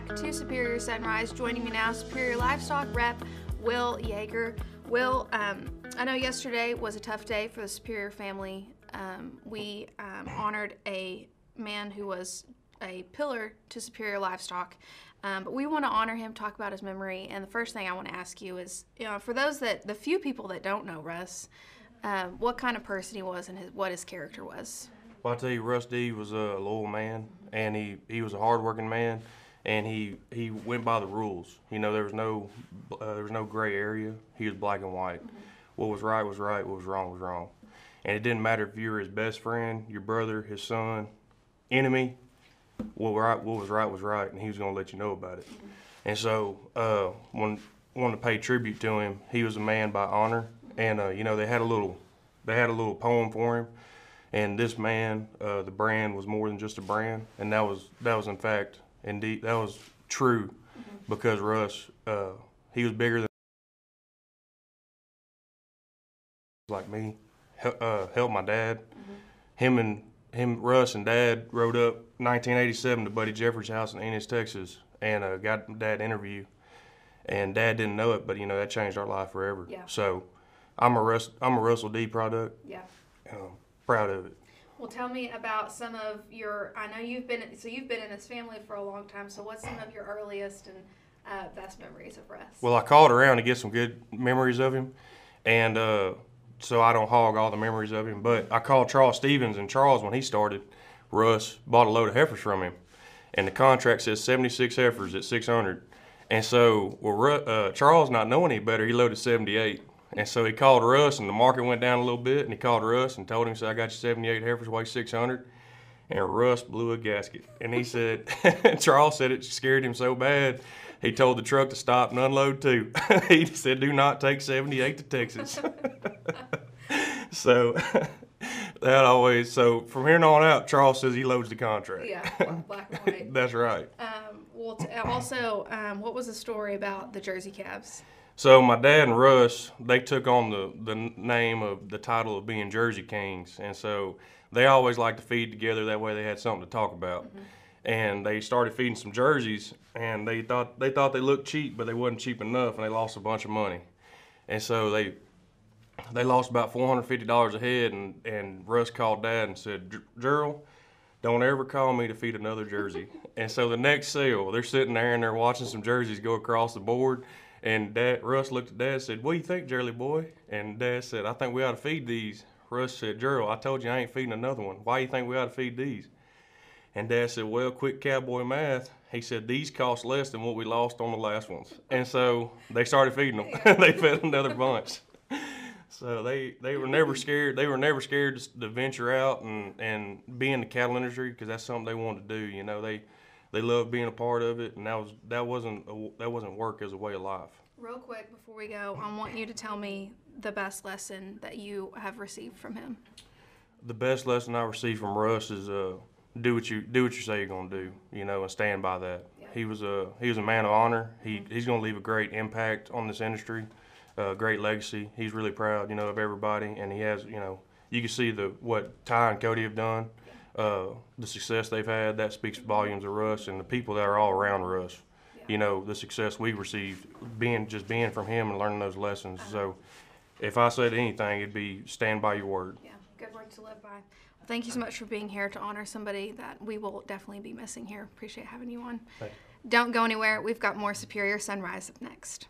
back to Superior Sunrise. Joining me now, Superior Livestock Rep Will Yeager. Will, I know yesterday was a tough day for the Superior family. We honored a man who was a pillar to Superior Livestock, but we want to honor him, talk about his memory. And the first thing I want to ask you is, for the few people that don't know Russ, what kind of person he was and what his character was. Well, I'll tell you, Russ D was a loyal man, and he was a hardworking man, and he went by the rules. There was no gray area. He was black and white. Mm-hmm. What was right was right. What was wrong. And it didn't matter if you were his best friend, your brother, his son, enemy. What was right, and he was going to let you know about it. Mm-hmm. And so, when I wanted to pay tribute to him, he was a man by honor, and they had a little poem for him. And this man, the brand was more than just a brand, and that was in fact, indeed, that was true, mm-hmm. because Russ, he was bigger than like me, helped my dad. Mm-hmm. Russ and Dad rode up 1987 to Buddy Jeffrey's house in Ennis, Texas, and got Dad an interview, and Dad didn't know it, but that changed our life forever. Yeah. So, I'm a Russell D product. Yeah. Proud of it. Well, tell me about some of your, I know you've been in this family for a long time, so what's some of your earliest and best memories of Russ? Well, I called around to get some good memories of him, and so I don't hog all the memories of him, but I called Charles Stevens, and Charles, when he started, Russ bought a load of heifers from him, and the contract says 76 heifers at 600, and so Charles, not knowing any better, he loaded 78. And so he called Russ, and the market went down a little bit, and he called Russ and told him, I got you 78 heifers, weigh 600. And Russ blew a gasket. And he said, Charles said it scared him so bad, he told the truck to stop and unload too. He said, do not take 78 to Texas. So so from here on out, Charles says he loads the contract. Yeah, black and white. That's right. Also, what was the story about the Jersey calves? So my dad and Russ, they took on the name of the title of being Jersey Kings, and so they always liked to feed together. That way they had something to talk about. Mm-hmm. And they started feeding some jerseys, and they thought they looked cheap, but they wasn't cheap enough, and they lost a bunch of money. And so they lost about $450 a head, and Russ called Dad and said, Gerald, don't ever call me to feed another jersey. And so the next sale, they're sitting there and they're watching some jerseys go across the board. And Russ looked at Dad and said, what do you think, Jerry boy? And Dad said, I think we ought to feed these. Russ said, Gerald, I told you I ain't feeding another one. Why do you think we ought to feed these? And Dad said, well, quick cowboy math. He said, these cost less than what we lost on the last ones. And so they started feeding them. They fed another bunch. So they were never scared. They were never scared to venture out and be in the cattle industry, because that's something they wanted to do. They loved being a part of it, and that wasn't work as a way of life. Real quick before we go, I want you to tell me the best lesson that you have received from him. The best lesson I received from Russ is do what you say you're gonna do, and stand by that. Yeah. He was a man of honor. He's gonna leave a great impact on this industry, great legacy. He's really proud, of everybody, and he has, you can see what Ty and Cody have done. The success they've had, that speaks volumes of Russ and the people that are all around Russ. Yeah. The success we received, being from him and learning those lessons. So if I said anything, it'd be stand by your word. Yeah, good word to live by. Well, thank you so much for being here to honor somebody that we will definitely be missing here. Appreciate having you on. Don't go anywhere. We've got more Superior Sunrise up next.